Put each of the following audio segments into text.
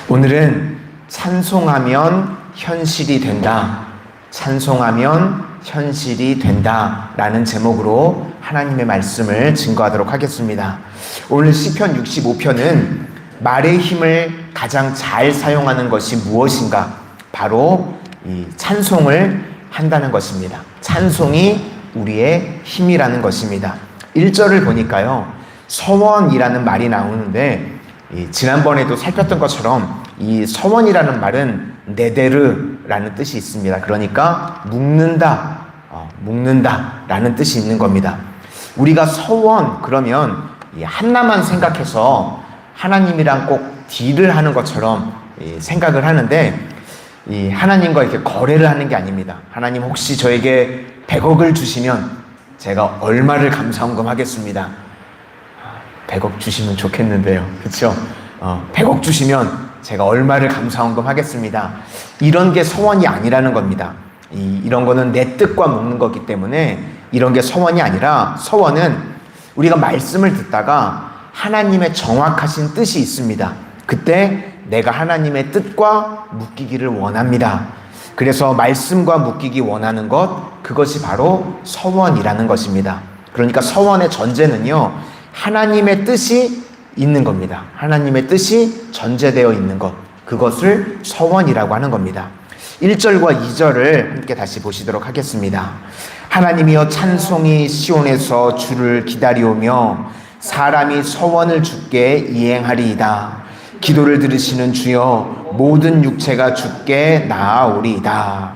오늘은 찬송하면 현실이 된다. 찬송하면 현실이 된다. 라는 제목으로 하나님의 말씀을 증거하도록 하겠습니다. 오늘 시편 65편은 말의 힘을 가장 잘 사용하는 것이 무엇인가? 바로 이 찬송을 한다는 것입니다. 찬송이 우리의 힘이라는 것입니다. 1절을 보니까요, 서원이라는 말이 나오는데, 지난번에도 살폈던 것처럼 이 서원이라는 말은 네데르라는 뜻이 있습니다. 그러니까 묶는다, 묶는다라는 뜻이 있는 겁니다. 우리가 서원 그러면 하나만 생각해서 하나님이랑 꼭 딜을 하는 것처럼 생각을 하는데, 이 하나님과 이렇게 거래를 하는 게 아닙니다. 하나님 혹시 저에게 100억을 주시면 제가 얼마를 감사헌금 하겠습니다. 100억 주시면 좋겠는데요. 그렇죠? 100억 주시면 제가 얼마를 감사헌금 하겠습니다. 이런 게 서원이 아니라는 겁니다. 이런 거는 내 뜻과 묶는 거기 때문에 이런 게 서원이 아니라, 서원은 우리가 말씀을 듣다가 하나님의 정확하신 뜻이 있습니다. 그때 내가 하나님의 뜻과 묶이기를 원합니다. 그래서 말씀과 묶이기 원하는 것, 그것이 바로 서원이라는 것입니다. 그러니까 서원의 전제는요, 하나님의 뜻이 있는 겁니다. 하나님의 뜻이 전제되어 있는 것, 그것을 서원이라고 하는 겁니다. 1절과 2절을 함께 다시 보시도록 하겠습니다. 하나님이여, 찬송이 시온에서 주를 기다리오며 사람이 서원을 주께 이행하리이다. 기도를 들으시는 주여, 모든 육체가 주께 나아오리이다.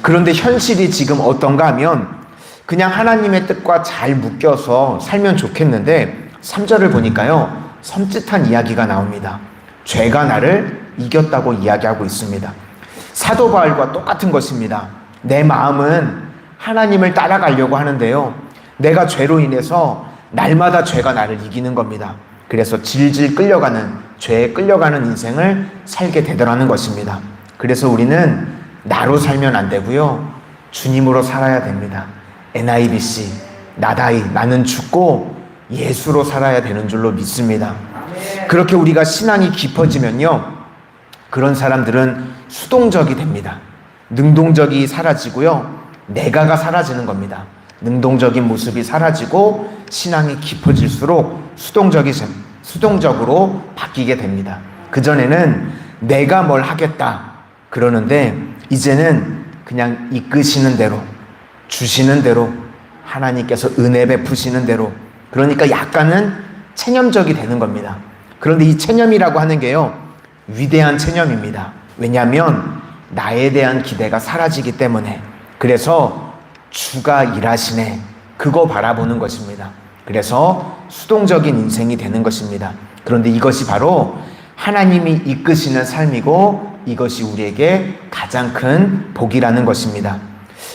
그런데 현실이 지금 어떤가 하면, 그냥 하나님의 뜻과 잘 묶여서 살면 좋겠는데 3절을 보니까요, 섬찟한 이야기가 나옵니다. 죄가 나를 이겼다고 이야기하고 있습니다. 사도 바울과 똑같은 것입니다. 내 마음은 하나님을 따라가려고 하는데요, 내가 죄로 인해서 날마다 죄가 나를 이기는 겁니다. 그래서 질질 끌려가는, 죄에 끌려가는 인생을 살게 되더라는 것입니다. 그래서 우리는 나로 살면 안 되고요, 주님으로 살아야 됩니다. NIBC, 나다이, 나는 죽고 예수로 살아야 되는 줄로 믿습니다. 그렇게 우리가 신앙이 깊어지면요, 그런 사람들은 수동적이 됩니다. 능동적이 사라지고요, 내가가 사라지는 겁니다. 능동적인 모습이 사라지고 신앙이 깊어질수록 수동적으로 바뀌게 됩니다. 그전에는 내가 뭘 하겠다 그러는데, 이제는 그냥 이끄시는 대로, 주시는 대로, 하나님께서 은혜 베푸시는 대로, 그러니까 약간은 체념적이 되는 겁니다. 그런데 이 체념이라고 하는 게요, 위대한 체념입니다. 왜냐하면 나에 대한 기대가 사라지기 때문에. 그래서 주가 일하시네, 그거 바라보는 것입니다. 그래서 수동적인 인생이 되는 것입니다. 그런데 이것이 바로 하나님이 이끄시는 삶이고, 이것이 우리에게 가장 큰 복이라는 것입니다.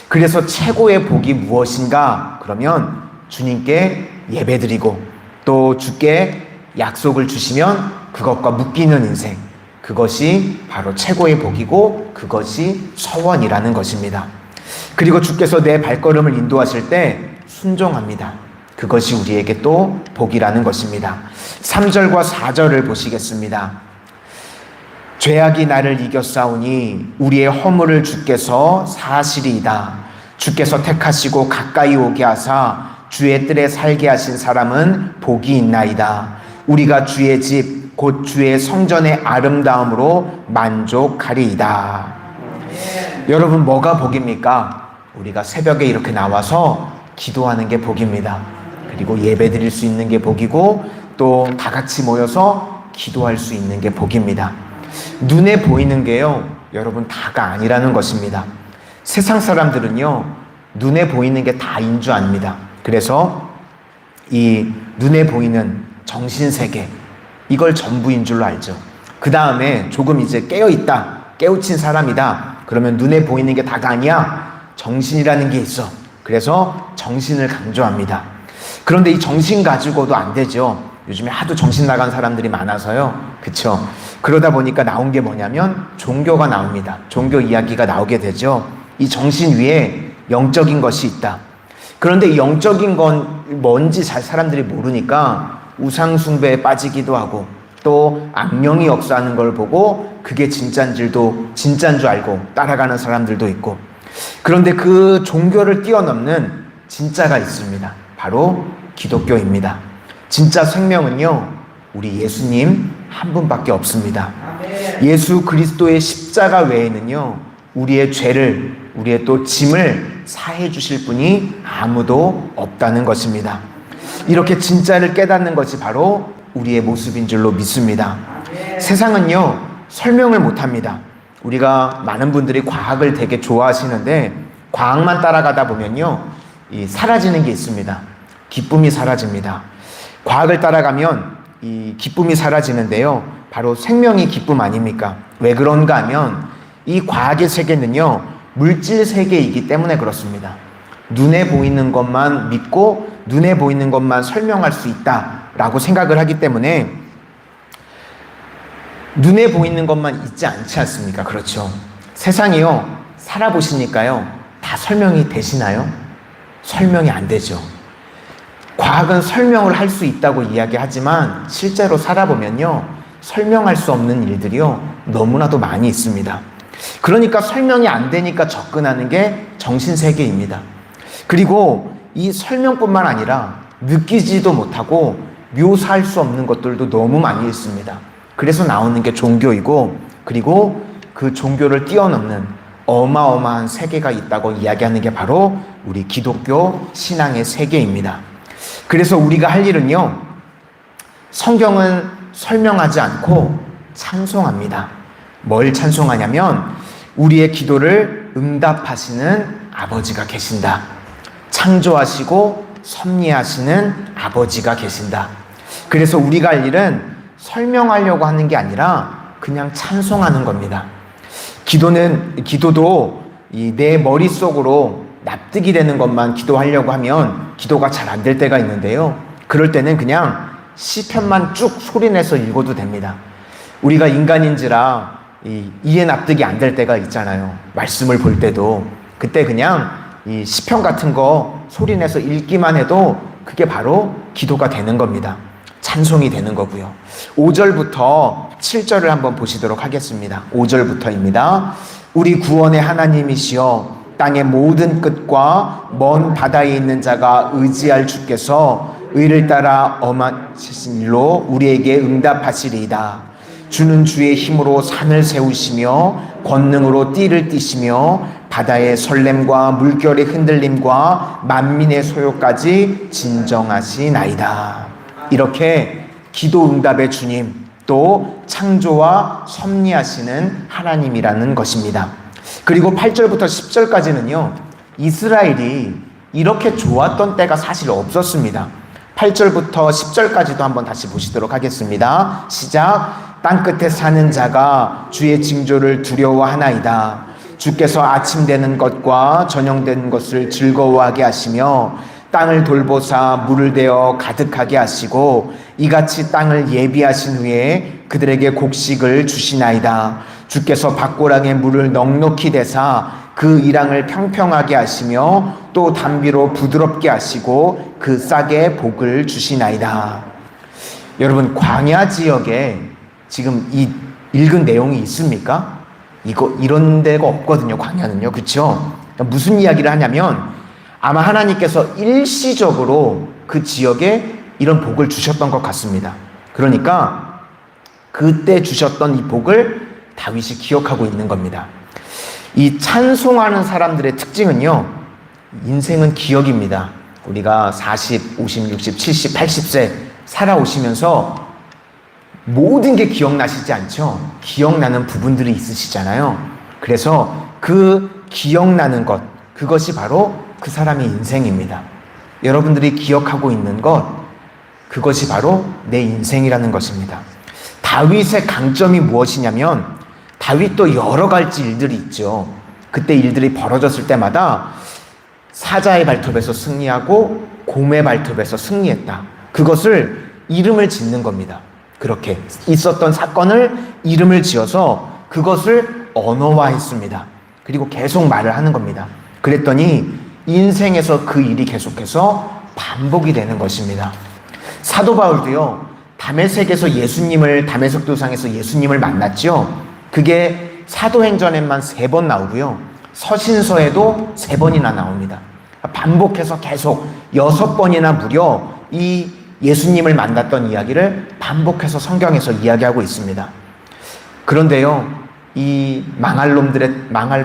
그래서 최고의 복이 무엇인가? 그러면 주님께 예배드리고, 또 주께 약속을 주시면 그것과 묶이는 인생, 그것이 바로 최고의 복이고, 그것이 서원이라는 것입니다. 그리고 주께서 내 발걸음을 인도하실 때 순종합니다. 그것이 우리에게 또 복이라는 것입니다. 3절과 4절을 보시겠습니다. 죄악이 나를 이겼사오니 우리의 허물을 주께서 사하시리이다. 주께서 택하시고 가까이 오게 하사 주의 뜰에 살게 하신 사람은 복이 있나이다. 우리가 주의 집 곧 주의 성전의 아름다움으로 만족하리이다. 여러분, 뭐가 복입니까? 우리가 새벽에 이렇게 나와서 기도하는 게 복입니다. 그리고 예배 드릴 수 있는 게 복이고, 또 다 같이 모여서 기도할 수 있는 게 복입니다. 눈에 보이는 게요, 여러분, 다가 아니라는 것입니다. 세상 사람들은요, 눈에 보이는 게 다인 줄 압니다. 그래서 이 눈에 보이는 정신세계, 이걸 전부인 줄로 알죠. 그 다음에 조금 이제 깨어있다, 깨우친 사람이다, 그러면 눈에 보이는 게 다가 아니야, 정신이라는 게 있어. 그래서 정신을 강조합니다. 그런데 이 정신 가지고도 안 되죠. 요즘에 하도 정신 나간 사람들이 많아서요. 그쵸? 그러다 보니까 나온 게 뭐냐면 종교가 나옵니다. 종교 이야기가 나오게 되죠. 이 정신 위에 영적인 것이 있다. 그런데 이 영적인 건 뭔지 잘 사람들이 모르니까 우상숭배에 빠지기도 하고, 또 악령이 역사하는 걸 보고 그게 진짜인 줄 알고 따라가는 사람들도 있고, 그런데 그 종교를 뛰어넘는 진짜가 있습니다. 바로 기독교입니다. 진짜 생명은요, 우리 예수님 한 분밖에 없습니다. 예수 그리스도의 십자가 외에는요, 우리의 죄를, 우리의 또 짐을 사해 주실 분이 아무도 없다는 것입니다. 이렇게 진짜를 깨닫는 것이 바로 우리의 모습인 줄로 믿습니다. 세상은요, 설명을 못합니다. 우리가 많은 분들이 과학을 되게 좋아하시는데, 과학만 따라가다 보면요, 사라지는 게 있습니다. 기쁨이 사라집니다. 과학을 따라가면 이 기쁨이 사라지는데요, 바로 생명이 기쁨 아닙니까? 왜 그런가 하면 이 과학의 세계는요, 물질 세계이기 때문에 그렇습니다. 눈에 보이는 것만 믿고 눈에 보이는 것만 설명할 수 있다라고 생각을 하기 때문에 눈에 보이는 것만 있지 않지 않습니까? 그렇죠. 세상이요, 살아보시니까요, 다 설명이 되시나요? 설명이 안 되죠. 과학은 설명을 할 수 있다고 이야기하지만 실제로 살아보면요, 설명할 수 없는 일들이요, 너무나도 많이 있습니다. 그러니까 설명이 안 되니까 접근하는 게 정신세계입니다. 그리고 이 설명뿐만 아니라 느끼지도 못하고 묘사할 수 없는 것들도 너무 많이 있습니다. 그래서 나오는 게 종교이고, 그리고 그 종교를 뛰어넘는 어마어마한 세계가 있다고 이야기하는 게 바로 우리 기독교 신앙의 세계입니다. 그래서 우리가 할 일은요, 성경은 설명하지 않고 찬송합니다. 뭘 찬송하냐면 우리의 기도를 응답하시는 아버지가 계신다. 창조하시고 섭리하시는 아버지가 계신다. 그래서 우리가 할 일은 설명하려고 하는 게 아니라 그냥 찬송하는 겁니다. 기도도 내 머릿속으로 납득이 되는 것만 기도하려고 하면 기도가 잘 안 될 때가 있는데요, 그럴 때는 그냥 시편만 쭉 소리내서 읽어도 됩니다. 우리가 인간인지라 이해 납득이 안 될 때가 있잖아요. 말씀을 볼 때도. 그때 그냥 이 시편 같은 거 소리내서 읽기만 해도 그게 바로 기도가 되는 겁니다. 찬송이 되는 거고요. 5절부터 7절을 한번 보시도록 하겠습니다. 5절부터입니다. 우리 구원의 하나님이시여, 땅의 모든 끝과 먼 바다에 있는 자가 의지할 주께서 의를 따라 엄하신 일로 우리에게 응답하시리이다. 주는 주의 힘으로 산을 세우시며 권능으로 띠를 띠시며 바다의 설렘과 물결의 흔들림과 만민의 소요까지 진정하시나이다. 이렇게 기도 응답의 주님, 또 창조와 섭리하시는 하나님이라는 것입니다. 그리고 8절부터 10절까지는요, 이스라엘이 이렇게 좋았던 때가 사실 없었습니다. 8절부터 10절까지도 한번 다시 보시도록 하겠습니다. 시작. 땅끝에 사는 자가 주의 징조를 두려워하나이다. 주께서 아침 되는 것과 저녁 되는 것을 즐거워하게 하시며 땅을 돌보사 물을 대어 가득하게 하시고 이같이 땅을 예비하신 후에 그들에게 곡식을 주시나이다. 주께서 밭고랑에 물을 넉넉히 대사 그 이랑을 평평하게 하시며 또 담비로 부드럽게 하시고 그 싹에 복을 주시나이다. 여러분, 광야 지역에 지금 이 읽은 내용이 있습니까? 이런 데가 없거든요, 광야는요. 그렇죠? 무슨 이야기를 하냐면 아마 하나님께서 일시적으로 그 지역에 이런 복을 주셨던 것 같습니다. 그러니까 그때 주셨던 이 복을 다윗이 기억하고 있는 겁니다. 이 찬송하는 사람들의 특징은요, 인생은 기억입니다. 우리가 40, 50, 60, 70, 80세 살아오시면서 모든 게 기억나시지 않죠? 기억나는 부분들이 있으시잖아요. 그래서 그 기억나는 것, 그것이 바로 그 사람의 인생입니다. 여러분들이 기억하고 있는 것, 그것이 바로 내 인생이라는 것입니다. 다윗의 강점이 무엇이냐면 다윗도 여러 가지 일들이 있죠. 그때 일들이 벌어졌을 때마다 사자의 발톱에서 승리하고 곰의 발톱에서 승리했다. 그것을 이름을 짓는 겁니다. 그렇게 있었던 사건을 이름을 지어서 그것을 언어화했습니다. 그리고 계속 말을 하는 겁니다. 그랬더니 인생에서 그 일이 계속해서 반복이 되는 것입니다. 사도 바울도요, 다메섹에서 다메섹 도상에서 예수님을 만났죠. 그게 사도행전에만 3번 나오고요. 서신서에도 3번이나 나옵니다. 반복해서 계속 6번이나 무려 이 예수님을 만났던 이야기를 반복해서 성경에서 이야기하고 있습니다. 그런데요, 이 망할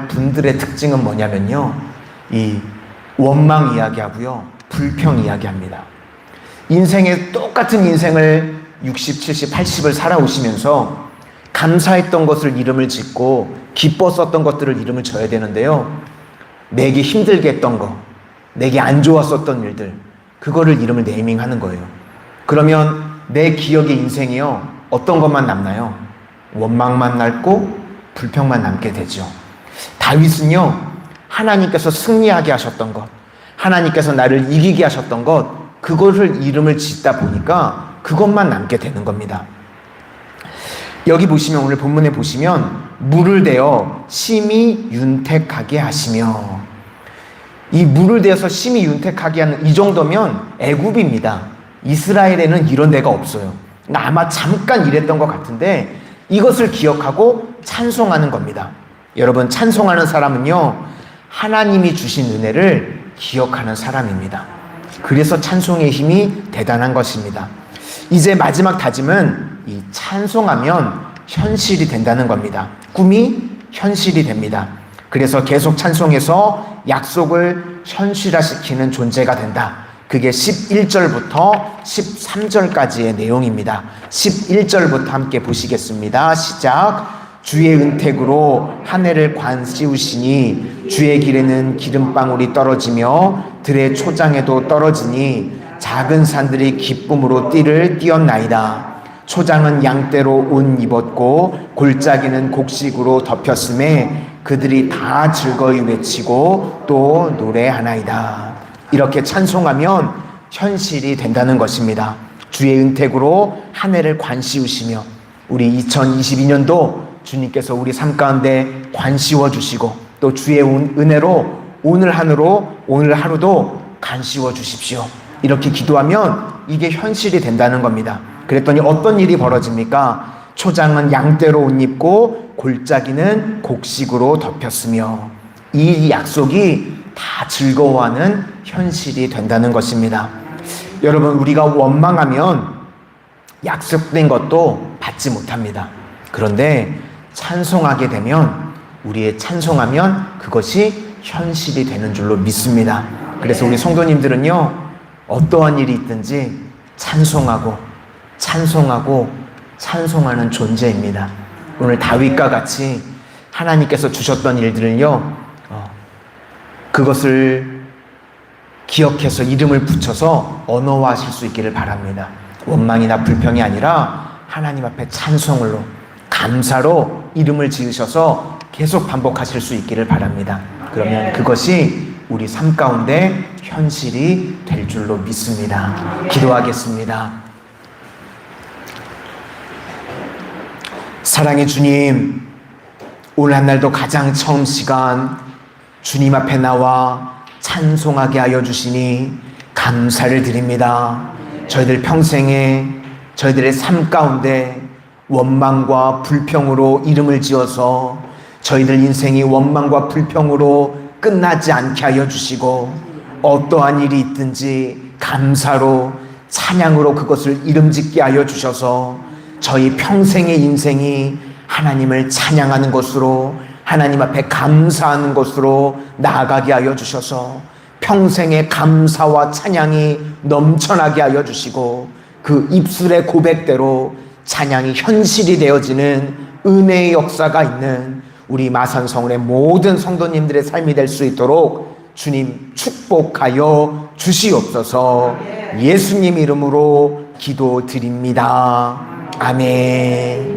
분들의 특징은 뭐냐면요, 이 원망 이야기하고요, 불평 이야기합니다. 똑같은 인생을 60, 70, 80을 살아오시면서 감사했던 것을 이름을 짓고 기뻤었던 것들을 이름을 져야 되는데요, 내게 힘들게 했던 거, 내게 안 좋았었던 일들, 그거를 이름을 네이밍하는 거예요. 그러면 내 기억의 인생이요, 어떤 것만 남나요? 원망만 남고 불평만 남게 되죠. 다윗은요, 하나님께서 승리하게 하셨던 것, 하나님께서 나를 이기게 하셨던 것, 그거를 이름을 짓다 보니까 그것만 남게 되는 겁니다. 여기 보시면, 오늘 본문에 보시면 물을 대어 심히 윤택하게 하시며, 이 물을 대어서 심히 윤택하게 하는 이 정도면 애굽입니다. 이스라엘에는 이런 데가 없어요. 아마 잠깐 이랬던 것 같은데 이것을 기억하고 찬송하는 겁니다. 여러분, 찬송하는 사람은요, 하나님이 주신 은혜를 기억하는 사람입니다. 그래서 찬송의 힘이 대단한 것입니다. 이제 마지막 다짐은 이 찬송하면 현실이 된다는 겁니다. 꿈이 현실이 됩니다. 그래서 계속 찬송해서 약속을 현실화시키는 존재가 된다. 그게 11절부터 13절까지의 내용입니다. 11절부터 함께 보시겠습니다. 시작. 주의 은택으로 하늘을 관씌우시니 주의 길에는 기름방울이 떨어지며 들의 초장에도 떨어지니 작은 산들이 기쁨으로 띠를 띄었나이다. 초장은 양떼로 옷 입었고 골짜기는 곡식으로 덮였음에 그들이 다 즐거이 외치고 또 노래하나이다. 이렇게 찬송하면 현실이 된다는 것입니다. 주의 은택으로 하늘을 관씌우시며, 우리 2022년도 주님께서 우리 삶 가운데 관씌워 주시고 또 주의 은혜로 오늘 하루도 간씌워 주십시오. 이렇게 기도하면 이게 현실이 된다는 겁니다. 그랬더니 어떤 일이 벌어집니까? 초장은 양떼로 옷 입고 골짜기는 곡식으로 덮였으며, 이 약속이 다 즐거워하는 현실이 된다는 것입니다. 여러분, 우리가 원망하면 약속된 것도 받지 못합니다. 그런데 찬송하게 되면, 우리의 찬송하면 그것이 현실이 되는 줄로 믿습니다. 그래서 우리 성도님들은요, 어떠한 일이 있든지 찬송하는 존재입니다. 오늘 다윗과 같이 하나님께서 주셨던 일들을요, 그것을 기억해서 이름을 붙여서 언어화하실 수 있기를 바랍니다. 원망이나 불평이 아니라 하나님 앞에 찬송으로, 감사로 이름을 지으셔서 계속 반복하실 수 있기를 바랍니다. 그러면 그것이 우리 삶 가운데 현실이 될 줄로 믿습니다. 기도하겠습니다. 사랑의 주님, 오늘 한 날도 가장 처음 시간 주님 앞에 나와 찬송하게 하여 주시니 감사를 드립니다. 저희들 평생에 저희들의 삶 가운데 원망과 불평으로 이름을 지어서 저희들 인생이 원망과 불평으로 끝나지 않게 하여 주시고, 어떠한 일이 있든지 감사로, 찬양으로 그것을 이름 짓게 하여 주셔서 저희 평생의 인생이 하나님을 찬양하는 것으로, 하나님 앞에 감사하는 것으로 나아가게 하여 주셔서 평생의 감사와 찬양이 넘쳐나게 하여 주시고, 그 입술의 고백대로 찬양이 현실이 되어지는 은혜의 역사가 있는 우리 마산성원의 모든 성도님들의 삶이 될 수 있도록 주님 축복하여 주시옵소서. 예수님 이름으로 기도드립니다. 아멘.